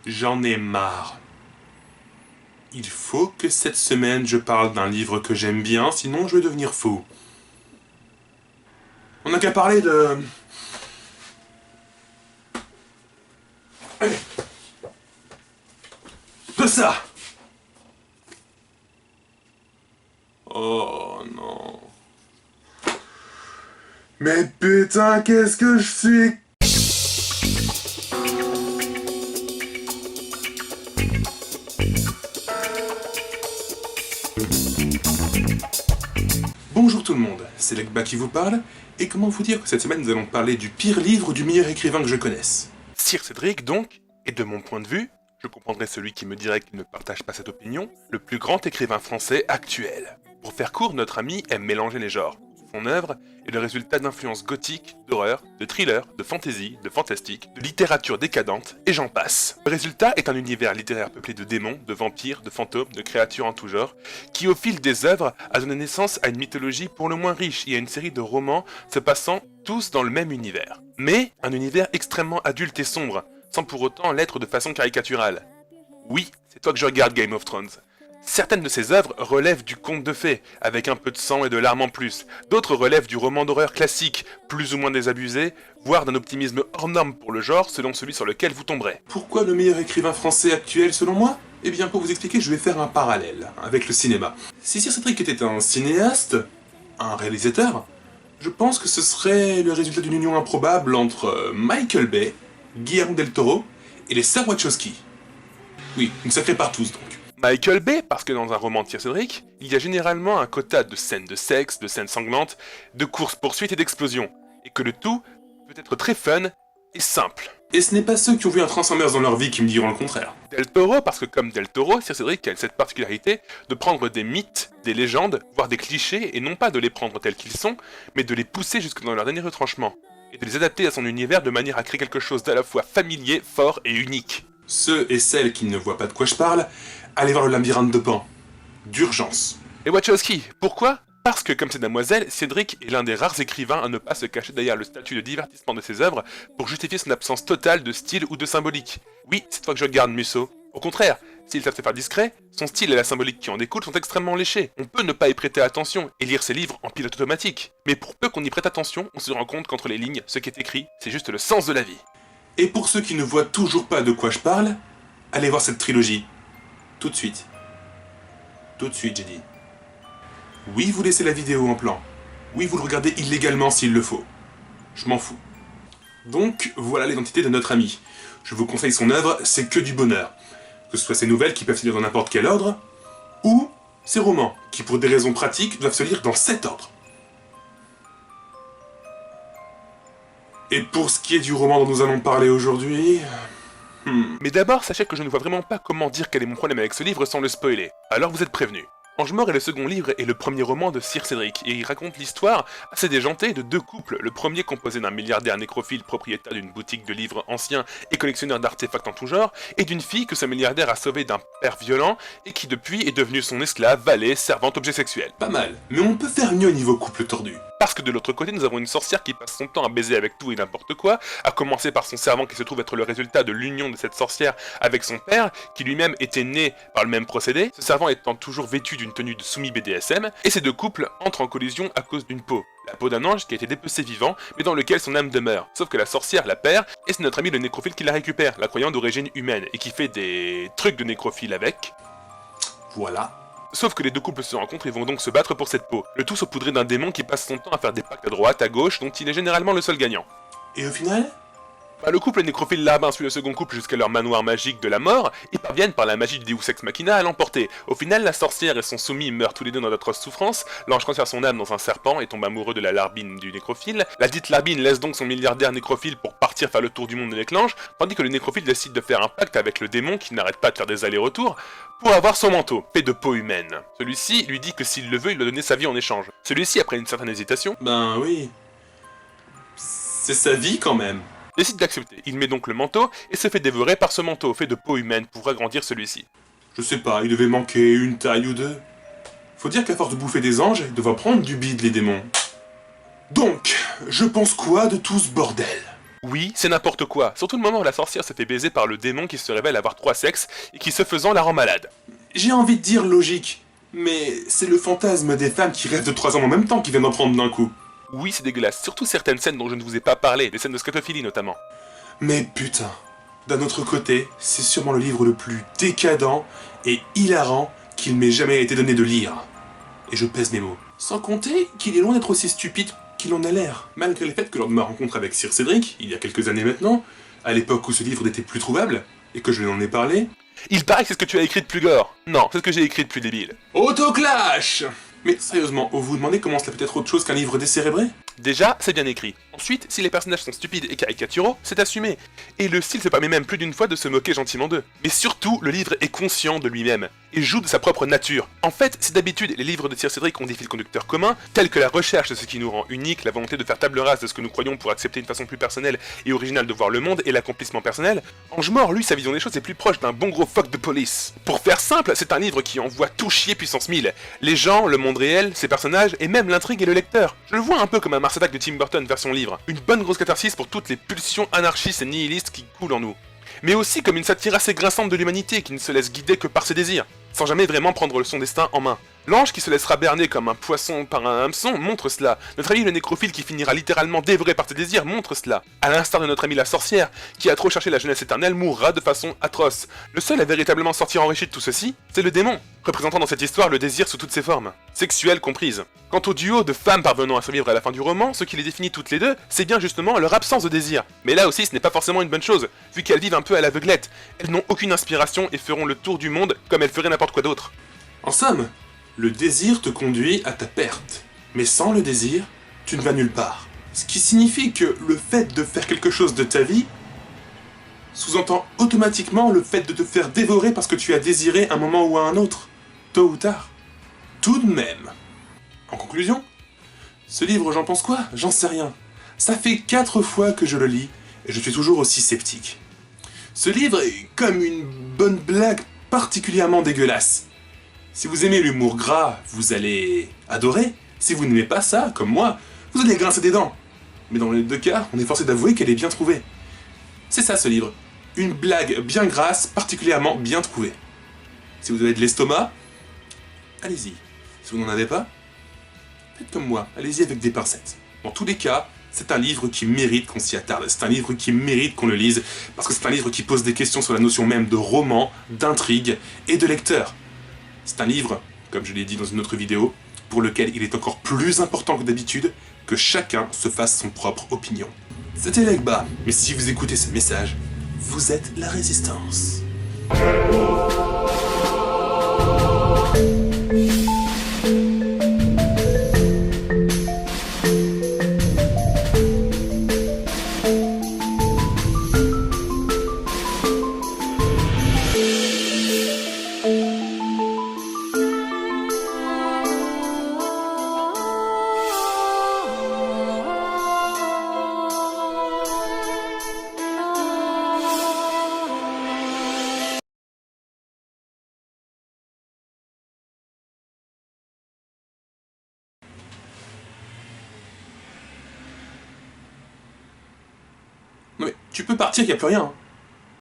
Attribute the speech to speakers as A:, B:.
A: J'en ai marre. Il faut que cette semaine je parle d'un livre que j'aime bien, sinon je vais devenir fou. On n'a qu'à parler de... Allez. De ça. Oh non. Mais putain, qu'est-ce que je suis... Bonjour tout le monde, c'est Legba qui vous parle, et comment vous dire que cette semaine nous allons parler du pire livre du meilleur écrivain que je connaisse. Sir Cédric donc, et de mon point de vue, je comprendrai celui qui me dirait qu'il ne partage pas cette opinion, le plus grand écrivain français actuel. Pour faire court, notre ami aime mélanger les genres. Son œuvre est le résultat d'influences gothiques, d'horreur, de thriller, de fantasy, de fantastique, de littérature décadente, et j'en passe. Le résultat est un univers littéraire peuplé de démons, de vampires, de fantômes, de créatures en tout genre, qui au fil des œuvres a donné naissance à une mythologie pour le moins riche et à une série de romans se passant tous dans le même univers. Mais un univers extrêmement adulte et sombre, sans pour autant l'être de façon caricaturale. Oui, c'est toi que je regarde Game of Thrones. Certaines de ces œuvres relèvent du conte de fées, avec un peu de sang et de larmes en plus. D'autres relèvent du roman d'horreur classique, plus ou moins désabusé, voire d'un optimisme hors norme pour le genre, selon celui sur lequel vous tomberez. Pourquoi le meilleur écrivain français actuel selon moi ? Eh bien, pour vous expliquer, je vais faire un parallèle avec le cinéma. Si Sir Cédric était un cinéaste, un réalisateur, je pense que ce serait le résultat d'une union improbable entre Michael Bay, Guillermo del Toro et les sœurs Wachowski. Oui, une sacrée partouze donc. Michael Bay, parce que dans un roman de Sir Cédric, il y a généralement un quota de scènes de sexe, de scènes sanglantes, de courses-poursuites et d'explosions, et que le tout peut être très fun et simple. Et ce n'est pas ceux qui ont vu un Transformers dans leur vie qui me diront le contraire. Del Toro, parce que comme Del Toro, Sir Cédric a cette particularité de prendre des mythes, des légendes, voire des clichés, et non pas de les prendre tels qu'ils sont, mais de les pousser jusque dans leur dernier retranchement, et de les adapter à son univers de manière à créer quelque chose d'à la fois familier, fort et unique. Ceux et celles qui ne voient pas de quoi je parle, allez voir le labyrinthe de Pan. D'urgence. Et Wachowski, pourquoi ? Parce que, comme ces demoiselles, Cédric est l'un des rares écrivains à ne pas se cacher derrière le statut de divertissement de ses œuvres pour justifier son absence totale de style ou de symbolique. Oui, c'est toi que je regarde, Musso. Au contraire, s'il savent se faire discret, son style et la symbolique qui en découle sont extrêmement léchés. On peut ne pas y prêter attention et lire ses livres en pilote automatique. Mais pour peu qu'on y prête attention, on se rend compte qu'entre les lignes, ce qui est écrit, c'est juste le sens de la vie. Et pour ceux qui ne voient toujours pas de quoi je parle, allez voir cette trilogie. Tout de suite. Tout de suite, j'ai dit. Oui, vous laissez la vidéo en plan. Oui, vous le regardez illégalement s'il le faut. Je m'en fous. Donc, voilà l'identité de notre ami. Je vous conseille son œuvre, c'est que du bonheur. Que ce soit ses nouvelles qui peuvent se lire dans n'importe quel ordre, ou ses romans, qui pour des raisons pratiques doivent se lire dans cet ordre. Et pour ce qui est du roman dont nous allons parler aujourd'hui... Mais d'abord, sachez que je ne vois vraiment pas comment dire quel est mon problème avec ce livre sans le spoiler. Alors vous êtes prévenus. Ange-Mort est le second livre et le premier roman de Sir Cédric, et il raconte l'histoire assez déjantée de deux couples, le premier composé d'un milliardaire nécrophile propriétaire d'une boutique de livres anciens et collectionneur d'artefacts en tout genre, et d'une fille que ce milliardaire a sauvée d'un père violent, et qui depuis est devenue son esclave, valet, servante, objet sexuel. Pas mal, mais on peut faire mieux au niveau couple tordu. Parce que de l'autre côté, nous avons une sorcière qui passe son temps à baiser avec tout et n'importe quoi, à commencer par son servant qui se trouve être le résultat de l'union de cette sorcière avec son père, qui lui-même était né par le même procédé, ce servant étant toujours vêtu d'une tenue de soumis BDSM, et ces deux couples entrent en collision à cause d'une peau. La peau d'un ange qui a été dépecé vivant, mais dans lequel son âme demeure. Sauf que la sorcière la perd, et c'est notre ami le nécrophile qui la récupère, la croyant d'origine humaine, et qui fait des trucs de nécrophile avec. Voilà. Sauf que les deux couples se rencontrent et vont donc se battre pour cette peau. Le tout saupoudré d'un démon qui passe son temps à faire des pactes à droite, à gauche, dont il est généralement le seul gagnant. Et au final ? Le couple nécrophile larbin suit le second couple jusqu'à leur manoir magique de la mort, et parviennent par la magie du Deus Ex Machina à l'emporter. Au final, la sorcière et son soumis meurent tous les deux dans d'atroces souffrances, l'ange transfère son âme dans un serpent et tombe amoureux de la larbine du nécrophile. La dite larbine laisse donc son milliardaire nécrophile pour partir faire le tour du monde avec l'ange, tandis que le nécrophile décide de faire un pacte avec le démon qui n'arrête pas de faire des allers-retours, pour avoir son manteau, fait de peau humaine. Celui-ci lui dit que s'il le veut, il doit donner sa vie en échange. Celui-ci, après une certaine hésitation... Ben oui... C'est sa vie quand même. Décide d'accepter. Il met donc le manteau et se fait dévorer par ce manteau fait de peau humaine pour agrandir celui-ci. Je sais pas, il devait manquer une taille ou deux. Faut dire qu'à force de bouffer des anges, ils doivent prendre du bide les démons. Donc, je pense quoi de tout ce bordel ? Oui, c'est n'importe quoi, surtout le moment où la sorcière se fait baiser par le démon qui se révèle avoir 3 sexes et qui se faisant la rend malade.
B: J'ai envie de dire logique, mais c'est le fantasme des femmes qui rêvent de 3 hommes en même temps qui viennent d'en prendre d'un coup.
A: Oui, c'est dégueulasse, surtout certaines scènes dont je ne vous ai pas parlé, des scènes de scatophilie notamment.
B: Mais putain, d'un autre côté, c'est sûrement le livre le plus décadent et hilarant qu'il m'ait jamais été donné de lire. Et je pèse mes mots. Sans compter qu'il est loin d'être aussi stupide qu'il en a l'air. Malgré le fait que lors de ma rencontre avec Sir Cédric, il y a quelques années maintenant, à l'époque où ce livre n'était plus trouvable, et que je lui en ai parlé...
A: Il paraît que c'est ce que tu as écrit de plus gore. Non, c'est ce que j'ai écrit de plus débile.
B: Autoclash! Mais sérieusement, vous vous demandez comment cela peut être autre chose qu'un livre décérébré?
A: Déjà, c'est bien écrit. Ensuite, si les personnages sont stupides et caricaturaux, c'est assumé. Et le style se permet même plus d'une fois de se moquer gentiment d'eux. Mais surtout, le livre est conscient de lui-même, et joue de sa propre nature. En fait, si d'habitude les livres de Sir Cédric ont des fils conducteurs communs, tels que la recherche de ce qui nous rend unique, la volonté de faire table rase de ce que nous croyons pour accepter une façon plus personnelle et originale de voir le monde et l'accomplissement personnel, Angemort, lui, sa vision des choses est plus proche d'un bon gros fuck de police. Pour faire simple, c'est un livre qui envoie tout chier puissance 1000. Les gens, le monde réel, ses personnages, et même l'intrigue et le lecteur. Je le vois un peu comme un Mars Attack de Tim Burton version livre. Une bonne grosse catharsis pour toutes les pulsions anarchistes et nihilistes qui coulent en nous. Mais aussi comme une satire assez grinçante de l'humanité qui ne se laisse guider que par ses désirs, sans jamais vraiment prendre son destin en main. L'ange qui se laissera berner comme un poisson par un hameçon montre cela. Notre ami le nécrophile qui finira littéralement dévoré par ses désirs montre cela. À l'instar de notre ami la sorcière, qui a trop cherché la jeunesse éternelle, mourra de façon atroce. Le seul à véritablement sortir enrichi de tout ceci, c'est le démon, représentant dans cette histoire le désir sous toutes ses formes, sexuelles comprises. Quant au duo de femmes parvenant à survivre à la fin du roman, ce qui les définit toutes les deux, c'est bien justement leur absence de désir. Mais là aussi ce n'est pas forcément une bonne chose, vu qu'elles vivent un peu à l'aveuglette. Elles n'ont aucune inspiration et feront le tour du monde comme elles feraient n'importe quoi d'autre.
B: En somme, le désir te conduit à ta perte. Mais sans le désir, tu ne vas nulle part. Ce qui signifie que le fait de faire quelque chose de ta vie sous-entend automatiquement le fait de te faire dévorer parce que tu as désiré un moment ou à un autre, tôt ou tard. Tout de même. En conclusion, ce livre, j'en pense quoi? J'en sais rien. Ça fait 4 fois que je le lis et je suis toujours aussi sceptique. Ce livre est comme une bonne blague particulièrement dégueulasse. Si vous aimez l'humour gras, vous allez adorer. Si vous n'aimez pas ça, comme moi, vous allez grincer des dents. Mais dans les deux cas, on est forcé d'avouer qu'elle est bien trouvée. C'est ça ce livre. Une blague bien grasse, particulièrement bien trouvée. Si vous avez de l'estomac, allez-y. Si vous n'en avez pas, faites comme moi, allez-y avec des pincettes. Dans tous les cas, c'est un livre qui mérite qu'on s'y attarde. C'est un livre qui mérite qu'on le lise, parce que c'est un livre qui pose des questions sur la notion même de roman, d'intrigue et de lecteur. C'est un livre, comme je l'ai dit dans une autre vidéo, pour lequel il est encore plus important que d'habitude que chacun se fasse son propre opinion. C'était Legba, mais si vous écoutez ce message, vous êtes la résistance. Non mais, tu peux partir, y a plus rien.